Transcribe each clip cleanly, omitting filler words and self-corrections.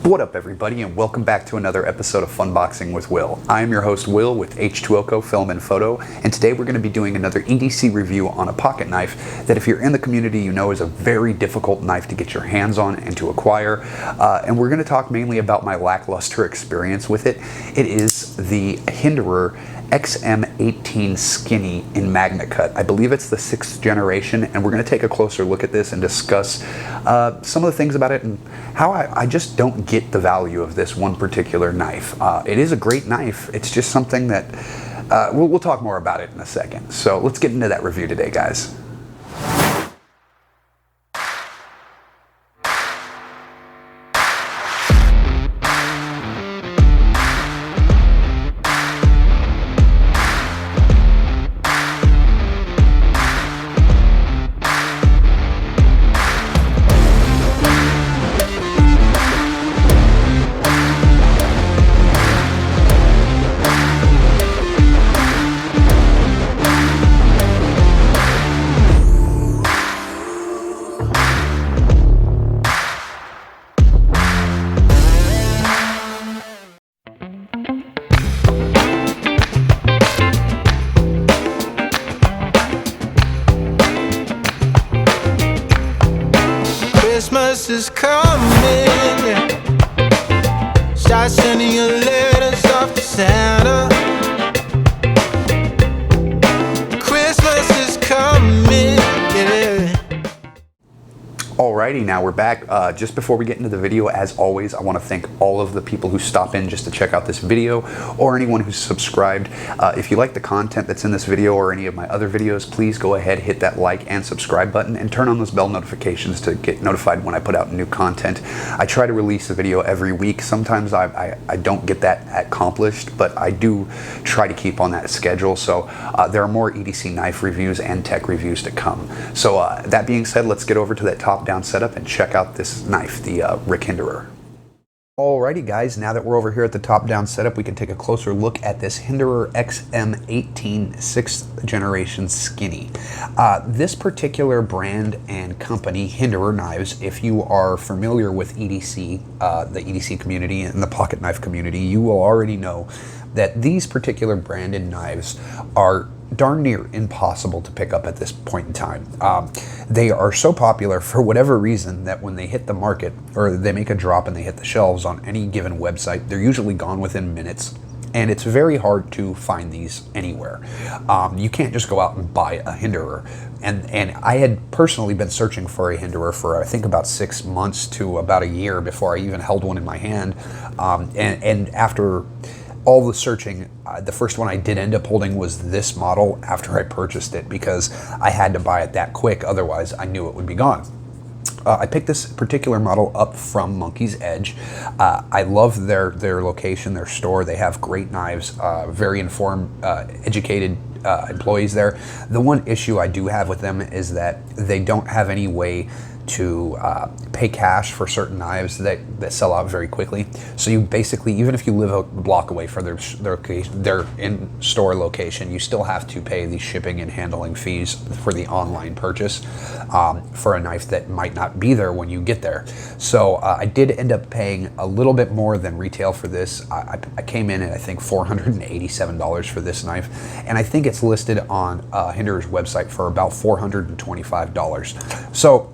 What up, everybody, and welcome back to another episode of Funboxing with Will. I am your host, Will, with H2OCO Film and Photo, and today we're going to be doing another EDC review on a pocket knife that, if you're in the community, you know is a very difficult knife to get your hands on and to acquire. And we're going to talk mainly about my lackluster experience with it. It is the Hinderer XM-18 Skinny in Magna Cut. I believe it's the 6th generation, and we're going to take a closer look at this and discuss some of the things about it and how I just don't get the value of this one particular knife. It is a great knife. It's just something that we'll talk more about it in a second. So let's get into that review today, guys. Christmas is coming. Start sending your letters off to Santa. Christmas is coming, yeah. Alrighty, now we're back. Just before we get into the video, as always, I want to thank all of the people who stop in just to check out this video, or anyone who's subscribed. If you like the content that's in this video or any of my other videos, please go ahead, hit that like and subscribe button, and turn on those bell notifications to get notified when I put out new content. I try to release a video every week. Sometimes I don't get that accomplished, but I do try to keep on that schedule. So there are more EDC knife reviews and tech reviews to come. So that being said, let's get over to that top-down setup and check out this knife, the Hinderer. Alrighty, guys, now that we're over here at the top-down setup, we can take a closer look at this Hinderer XM-18 6th generation Skinny. This particular brand and company, Hinderer Knives, if you are familiar with EDC, the EDC community and the pocket knife community, you will already know that these particular branded knives are darn near impossible to pick up at this point in time. They are so popular for whatever reason that when they hit the market, or they make a drop and they hit the shelves on any given website, they're usually gone within minutes, and it's very hard to find these anywhere. You can't just go out and buy a Hinderer. And I had personally been searching for a Hinderer for, I think, about 6 months to about a year before I even held one in my hand. And after all the searching, the first one I did end up holding was this model after I purchased it, because I had to buy it that quick, otherwise I knew it would be gone. I picked this particular model up from Monkey's Edge. I love their location, their store. They have great knives, very informed, educated employees there. The one issue I do have with them is that they don't have any way to pay cash for certain knives that sell out very quickly. So you basically, even if you live a block away from their in-store location, you still have to pay the shipping and handling fees for the online purchase for a knife that might not be there when you get there. So I did end up paying a little bit more than retail for this. I came in at, I think, $487 for this knife, and I think it's listed on Hinderer's website for about $425. So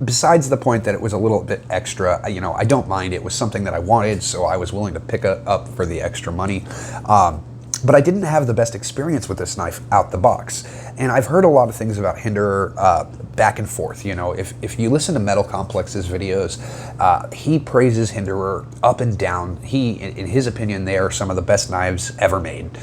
besides the point that it was a little bit extra, you know, I don't mind. It was something that I wanted, so I was willing to pick it up for the extra money. But I didn't have the best experience with this knife out the box. And I've heard a lot of things about Hinderer back and forth. You know, if you listen to Metal Complex's videos, he praises Hinderer up and down. In his opinion, they are some of the best knives ever made.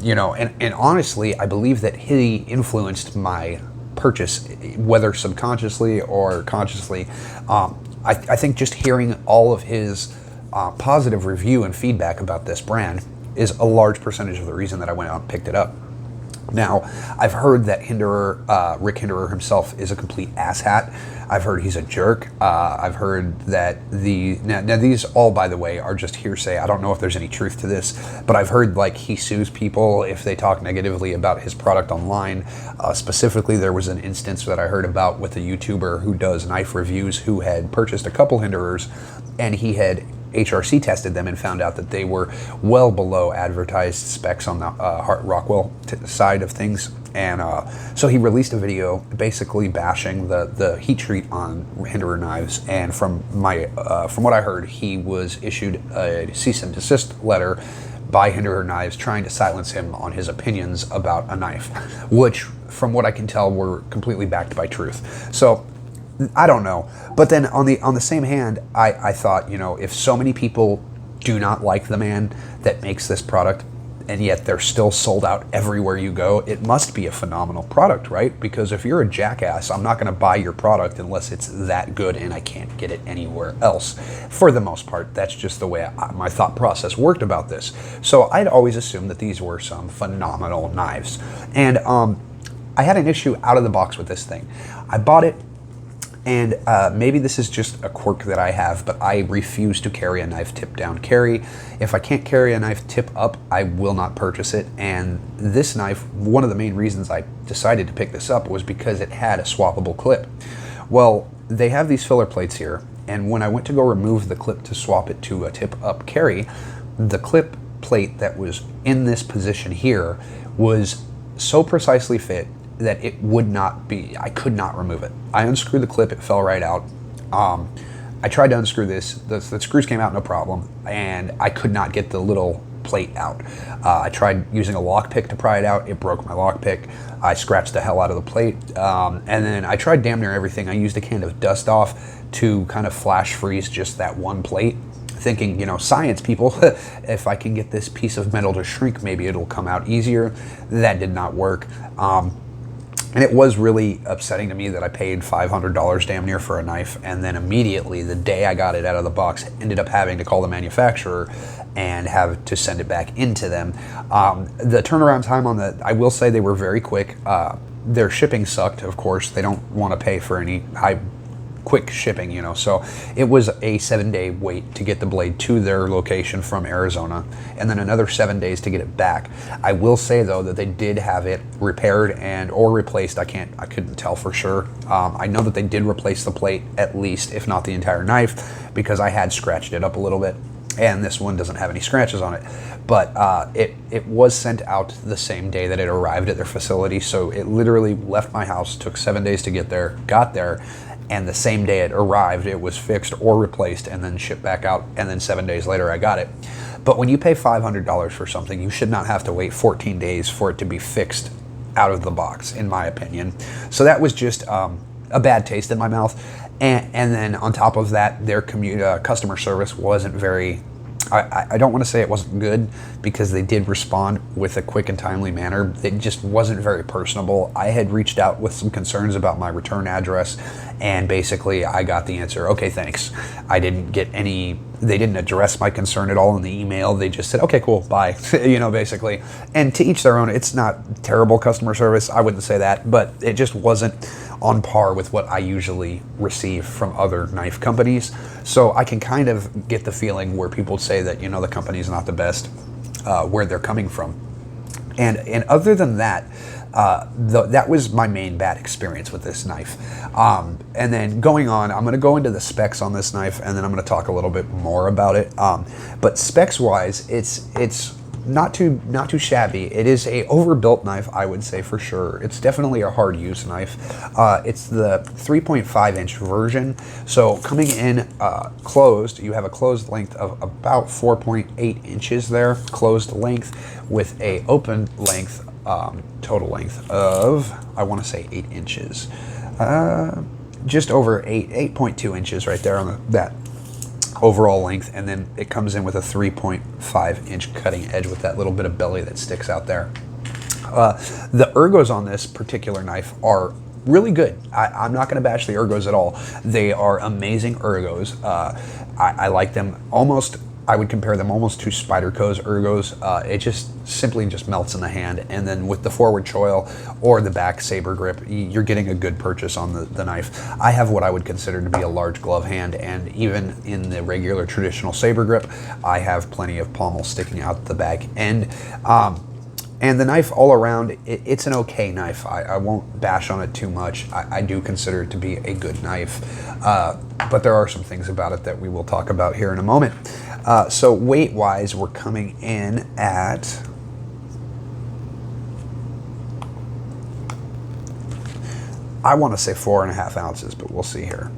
You know, and honestly, I believe that he influenced my purchase, whether subconsciously or consciously. I think just hearing all of his positive review and feedback about this brand is a large percentage of the reason that I went out and picked it up. Now, I've heard that Rick Hinderer himself is a complete asshat. I've heard he's a jerk. I've heard that now these all, by the way, are just hearsay. I don't know if there's any truth to this, but I've heard like he sues people if they talk negatively about his product online. Specifically, there was an instance that I heard about with a YouTuber who does knife reviews who had purchased a couple Hinderers, and he had HRC tested them and found out that they were well below advertised specs on the Rockwell side of things. And so he released a video basically bashing the heat treat on Hinderer knives. And from what I heard, he was issued a cease and desist letter by Hinderer Knives trying to silence him on his opinions about a knife, which from what I can tell were completely backed by truth. So I don't know. But then on the same hand, I thought, you know, if so many people do not like the man that makes this product, and yet they're still sold out everywhere you go, it must be a phenomenal product, right? Because if you're a jackass, I'm not going to buy your product unless it's that good and I can't get it anywhere else. For the most part, that's just the way my thought process worked about this. So I'd always assumed that these were some phenomenal knives. And I had an issue out of the box with this thing. I bought it, and maybe this is just a quirk that I have, but I refuse to carry a knife tip down carry. If I can't carry a knife tip up, I will not purchase it. And this knife, one of the main reasons I decided to pick this up was because it had a swappable clip. Well, they have these filler plates here, and when I went to go remove the clip to swap it to a tip up carry, the clip plate that was in this position here was so precisely fit that it would not be, I could not remove it. I unscrewed the clip, it fell right out. I tried to unscrew this, the screws came out no problem, and I could not get the little plate out. I tried using a lockpick to pry it out, it broke my lockpick. I scratched the hell out of the plate, and then I tried damn near everything. I used a can of dust off to kind of flash freeze just that one plate, thinking, you know, science people, if I can get this piece of metal to shrink, maybe it'll come out easier. That did not work. And it was really upsetting to me that I paid $500 damn near for a knife, and then immediately, the day I got it out of the box, ended up having to call the manufacturer and have to send it back into them. The turnaround time on I will say they were very quick. Their shipping sucked, of course. They don't want to pay for any quick shipping, you know, so it was a 7-day wait to get the blade to their location from Arizona, and then another 7 days to get it back. I will say though that they did have it repaired or replaced. I couldn't tell for sure. I know that they did replace the plate at least, if not the entire knife, because I had scratched it up a little bit, and this one doesn't have any scratches on it. But it was sent out the same day that it arrived at their facility, so it literally left my house, took 7 days to get there, got there, and the same day it arrived, it was fixed or replaced and then shipped back out, and then 7 days later I got it. But when you pay $500 for something, you should not have to wait 14 days for it to be fixed out of the box, in my opinion. So that was just a bad taste in my mouth. And then on top of that, their customer service wasn't very, I don't want to say it wasn't good, because they did respond with a quick and timely manner. It just wasn't very personable. I had reached out with some concerns about my return address, and basically I got the answer, okay, thanks. I didn't get they didn't address my concern at all in the email. They just said, okay, cool, bye, you know, basically. And to each their own. It's not terrible customer service, I wouldn't say that, but it just wasn't on par with what I usually receive from other knife companies. So I can kind of get the feeling where people say that, you know, the company's not the best, where they're coming from. And other than that, that was my main bad experience with this knife. And then going on, I'm going to go into the specs on this knife, and then I'm going to talk a little bit more about it. But specs wise, it's not too shabby. It is a overbuilt knife, I would say, for sure. It's definitely a hard use knife. It's the 3.5 inch version. So coming in closed, you have a closed length of about 4.8 inches there, closed length, with a open length, total length of, I want to say 8 inches. Just over 8.2 inches right there on that overall length, and then it comes in with a 3.5 inch cutting edge with that little bit of belly that sticks out there. The ergos on this particular knife are really good. I'm not going to bash the ergos at all. They are amazing ergos. I like them almost I would compare them almost to Spyderco's ergos. It just simply just melts in the hand. And then with the forward choil or the back saber grip, you're getting a good purchase on the knife. I have what I would consider to be a large glove hand, and even in the regular traditional saber grip, I have plenty of pommel sticking out the back end. And the knife all around, it's an okay knife. I won't bash on it too much. I do consider it to be a good knife. But there are some things about it that we will talk about here in a moment. So weight-wise, we're coming in at... I want to say 4.5 ounces, but we'll see here.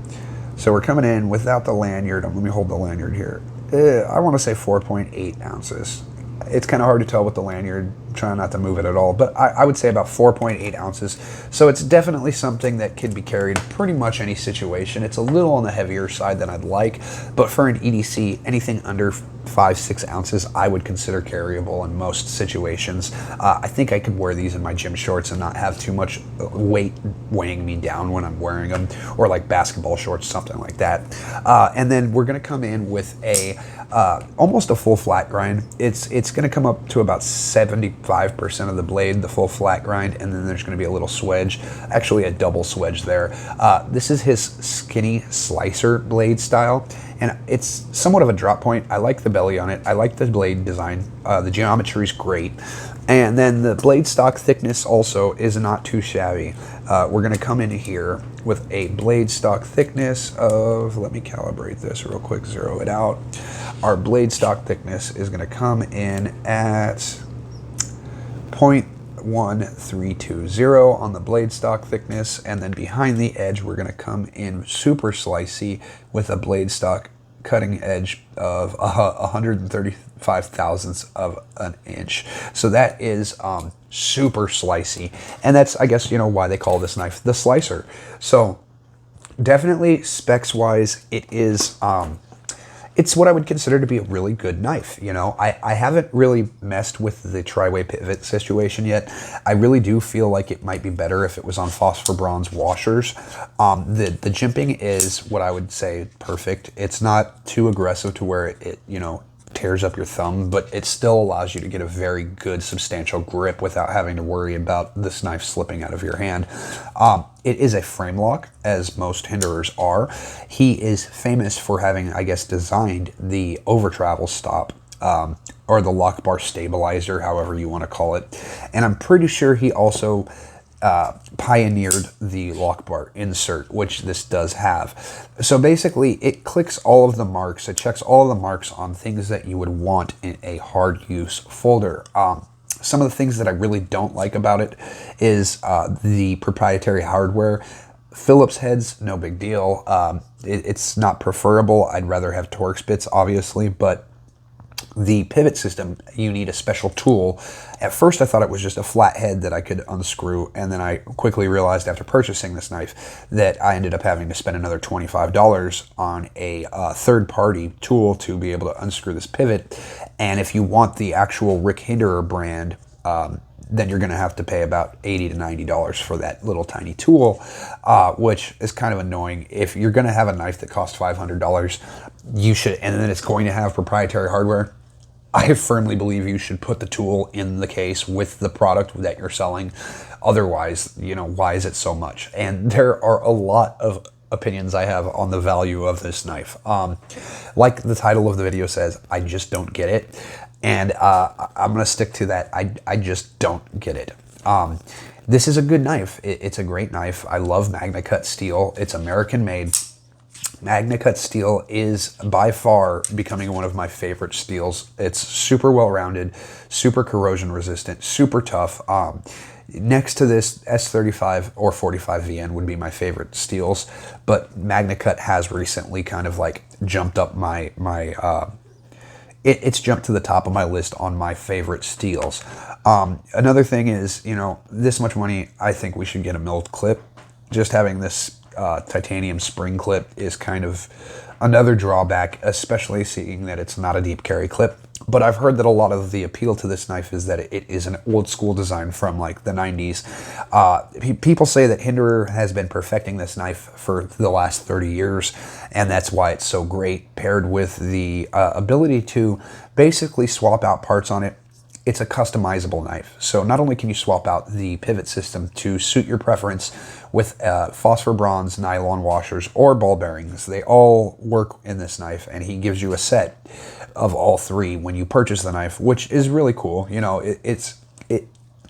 So we're coming in without the lanyard. Let me hold the lanyard here. I want to say 4.8 ounces. It's kind of hard to tell with the lanyard, trying not to move it at all, but I would say about 4.8 ounces. So it's definitely something that can be carried pretty much any situation. It's a little on the heavier side than I'd like, but for an EDC, anything under 5-6 ounces I would consider carryable in most situations. I think I could wear these in my gym shorts and not have too much weight weighing me down when I'm wearing them, or like basketball shorts, something like that. And then we're going to come in with a almost a full flat grind. It's going to come up to about 75% of the blade, the full flat grind, and then there's going to be a little swedge, actually a double swedge there. This is his skinny slicer blade style, and it's somewhat of a drop point. I like the belly on it. I like the blade design. The geometry is great. And then the blade stock thickness also is not too shabby. We're going to come in here with a blade stock thickness of, let me calibrate this real quick, zero it out. Our blade stock thickness is going to come in at 0.1320 on the blade stock thickness, and then behind the edge we're going to come in super slicey with a blade stock cutting edge of 135 thousandths of an inch. So that is super slicey, and that's, I guess, you know, why they call this knife the slicer. So definitely specs wise, it is it's what I would consider to be a really good knife. You know, I haven't really messed with the tri-way pivot situation yet. I really do feel like it might be better if it was on phosphor bronze washers. The jimping is what I would say perfect. It's not too aggressive to where it you know, tears up your thumb, but it still allows you to get a very good substantial grip without having to worry about this knife slipping out of your hand. It is a frame lock, as most Hinderers are. He is famous for having, I guess, designed the over travel stop, or the lock bar stabilizer, however you want to call it. And I'm pretty sure he also pioneered the lock bar insert, which this does have. So basically it clicks all of the marks, it checks all of the marks on things that you would want in a hard use folder. Some of the things that I really don't like about it is the proprietary hardware. Phillips heads, no big deal. It's not preferable. I'd rather have Torx bits, obviously, but the pivot system, you need a special tool. At first I thought it was just a flat head that I could unscrew, and then I quickly realized after purchasing this knife that I ended up having to spend another $25 on a third-party tool to be able to unscrew this pivot. And if you want the actual Rick Hinderer brand, then you're going to have to pay about $80 to $90 for that little tiny tool, which is kind of annoying. If you're going to have a knife that costs $500, you should, and then it's going to have proprietary hardware, I firmly believe you should put the tool in the case with the product that you're selling. Otherwise, you know, why is it so much? And there are a lot of opinions I have on the value of this knife. Like the title of the video says, I just don't get it. And I'm going to stick to that. I just don't get it. This is a good knife. It's a great knife. I love Magna Cut steel. It's American made. Magna Cut steel is by far becoming one of my favorite steels. It's super well-rounded, super corrosion resistant, super tough. Next to this, S35 or 45 VN would be my favorite steels, but Magna Cut has recently kind of like jumped up it's jumped to the top of my list on my favorite steels. Another thing is, you know, this much money, I think we should get a milled clip. Just having this titanium spring clip is kind of another drawback, especially seeing that it's not a deep carry clip. But I've heard that a lot of the appeal to this knife is that it is an old school design from like the 90s. People say that Hinderer has been perfecting this knife for the last 30 years, and that's why it's so great, paired with the ability to basically swap out parts on it. It's a customizable knife. So not only can you swap out the pivot system to suit your preference with phosphor bronze, nylon washers, or ball bearings. They all work in this knife, and he gives you a set of all three when you purchase the knife, which is really cool. You know, it's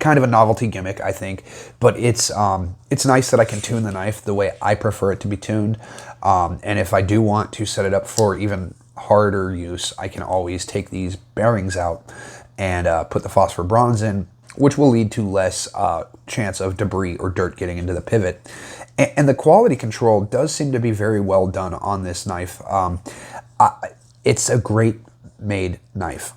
kind of a novelty gimmick, I think, but it's nice that I can tune the knife the way I prefer it to be tuned. And if I do want to set it up for even harder use, I can always take these bearings out and put the phosphor bronze in, which will lead to less chance of debris or dirt getting into the pivot. And the quality control does seem to be very well done on this knife. It's a great made knife.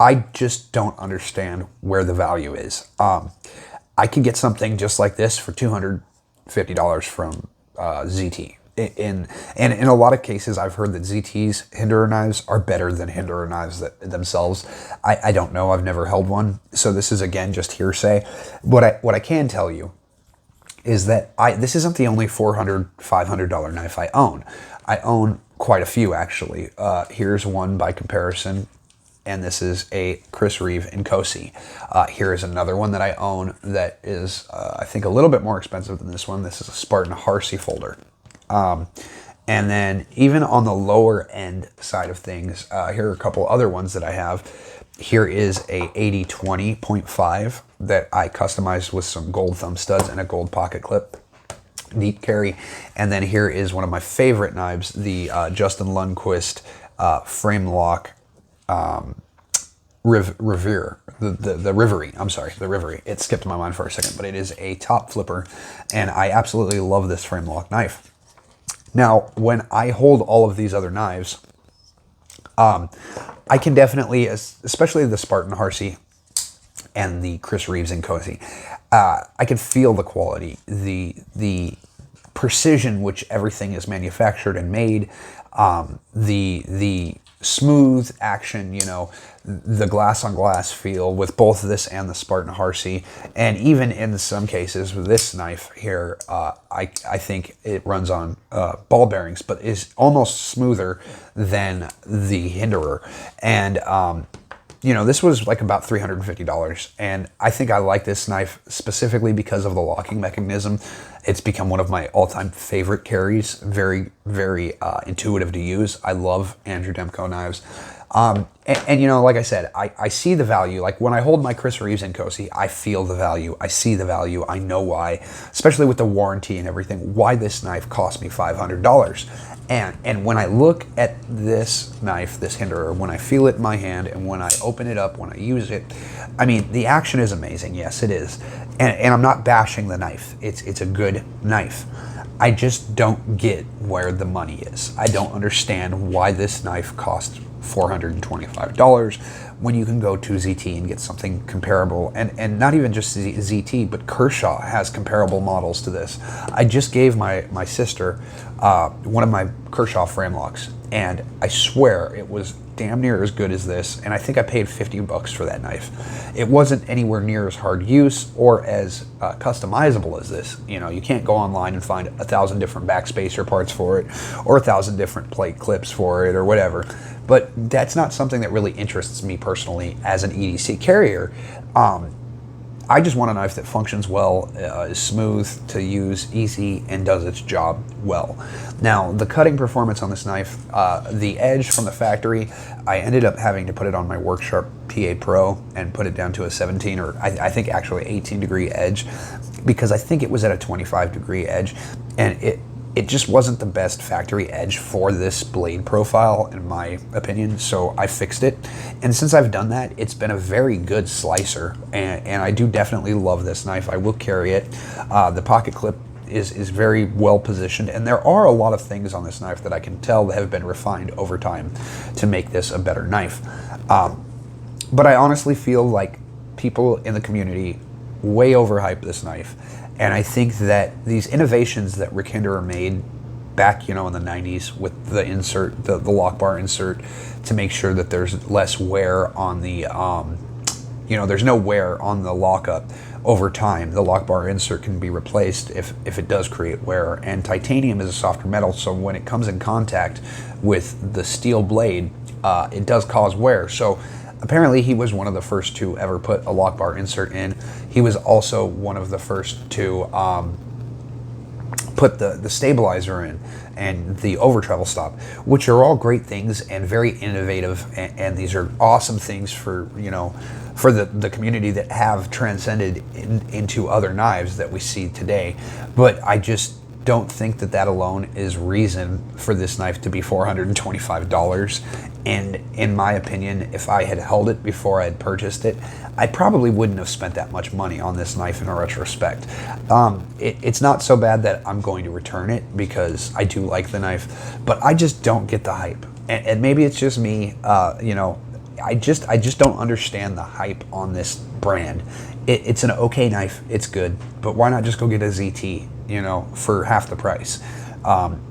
I just don't understand where the value is. I could get something just like this for $250 from ZT. And in a lot of cases, I've heard that ZT's Hinderer knives are better than Hinderer knives themselves. I don't know. I've never held one. So this is, again, just hearsay. What I can tell you is that this isn't the only $400, $500 knife I own. I own quite a few, actually. Here's one by comparison, and this is a Chris Reeve Nkosi. Here is another one that I own that is, I think, a little bit more expensive than this one. This is a Spartan Harsey folder. And then even on the lower end side of things, here are a couple other ones that I have. Here is a 80-20.5 that I customized with some gold thumb studs and a gold pocket clip. Neat carry. And then here is one of my favorite knives, the Justin Lundquist frame lock Revere, the Rivery. I'm sorry, the Rivery. It skipped my mind for a second, but it is a top flipper, and I absolutely love this frame lock knife. Now, when I hold all of these other knives, I can definitely, especially the Spartan Harsey and the Chris Reeves Nkosi, I can feel the quality, the precision which everything is manufactured and made, the smooth action, you know, the glass on glass feel with both this and the Spartan Harsey. And even in some cases with this knife here, I think it runs on ball bearings, but is almost smoother than the Hinderer. And you know, this was like about $350, and I think I like this knife specifically because of the locking mechanism. It's become one of my all-time favorite carries. Very, very intuitive to use. I love Andrew Demko knives. And you know, like I said, I see the value. Like when I hold my Chris Reeves Nkosi, I feel the value. I see the value. I know why, especially with the warranty and everything, why this knife cost me $500. And when I look at this knife, this Hinderer, when I feel it in my hand and when I open it up, when I use it, I mean, the action is amazing. Yes, it is. And I'm not bashing the knife. It's a good knife. I just don't get where the money is. I don't understand why this knife costs $425 when you can go to ZT and get something comparable. And not even just ZT, but Kershaw has comparable models to this. I just gave my sister one of my Kershaw frame locks, and I swear it was damn near as good as this, and I think I paid $50 for that knife. It wasn't anywhere near as hard use or as customizable as this. You know, you can't go online and find 1,000 different backspacer parts for it or 1,000 different plate clips for it or whatever. But that's not something that really interests me personally as an EDC carrier. I just want a knife that functions well, is smooth to use, easy, and does its job well. Now, the cutting performance on this knife, the edge from the factory, I ended up having to put it on my Worksharp PA Pro and put it down to a 17, or I think actually 18 degree edge, because I think it was at a 25 degree edge, and it just wasn't the best factory edge for this blade profile, in my opinion, so I fixed it. And since I've done that, it's been a very good slicer, and I do definitely love this knife. I will carry it. The pocket clip is very well positioned, and there are a lot of things on this knife that I can tell that have been refined over time to make this a better knife. But I honestly feel like people in the community way overhype this knife. And I think that these innovations that Rick Hinderer made back, you know, in the 90s with the insert, the lock bar insert, to make sure that there's less wear on the, you know, there's no wear on the lockup. Over time, the lock bar insert can be replaced if it does create wear. And titanium is a softer metal, so when it comes in contact with the steel blade, it does cause wear. So apparently he was one of the first to ever put a lock bar insert in. He was also one of the first to put the stabilizer in and the over travel stop, which are all great things and very innovative, and these are awesome things for, you know, for the community that have transcended into other knives that we see today. But I just don't think that alone is reason for this knife to be $425. And in my opinion, if I had held it before I had purchased it, I probably wouldn't have spent that much money on this knife in retrospect. It's not so bad that I'm going to return it, because I do like the knife, but I just don't get the hype. And maybe it's just me, you know, I just don't understand the hype on this brand. It's an okay knife, it's good, but why not just go get a ZT, you know, for half the price?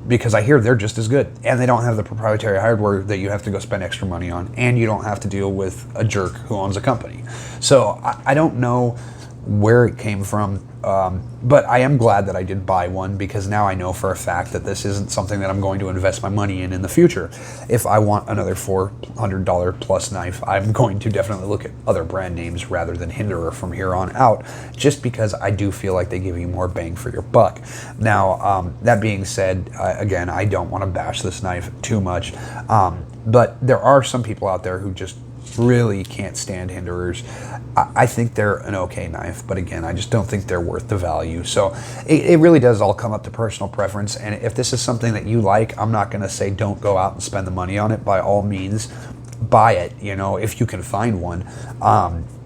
Because I hear they're just as good, and they don't have the proprietary hardware that you have to go spend extra money on, and you don't have to deal with a jerk who owns a company. So I don't know where it came from, but I am glad that I did buy one, because now I know for a fact that this isn't something that I'm going to invest my money in the future. If I want another $400 plus knife, I'm going to definitely look at other brand names rather than Hinderer from here on out, just because I do feel like they give you more bang for your buck. Now, that being said, again, I don't want to bash this knife too much, but there are some people out there who just really can't stand Hinderers. I think they're an okay knife, but again, I just don't think they're worth the value. So it really does all come up to personal preference, and if this is something that you like, I'm not going to say don't go out and spend the money on it. By all means, buy it, you know, if you can find one.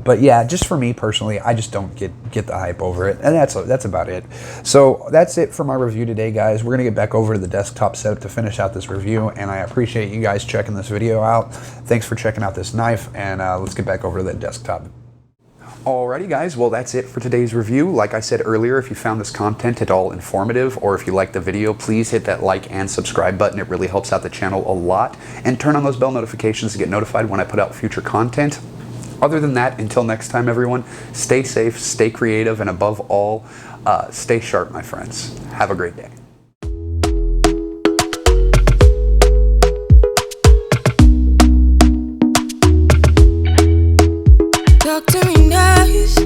But yeah, just for me personally, I just don't get the hype over it, and that's about it. So that's it for my review today, guys. We're gonna get back over to the desktop setup to finish out this review, and I appreciate you guys checking this video out. Thanks for checking out this knife, and let's get back over to the desktop. Alrighty guys, well that's it for today's review. Like I said earlier, if you found this content at all informative, or if you liked the video, please hit that like and subscribe button. It really helps out the channel a lot. And turn on those bell notifications to get notified when I put out future content. Other than that, until next time everyone, stay safe, stay creative, and above all, stay sharp, my friends. Have a great day. Talk to me nice.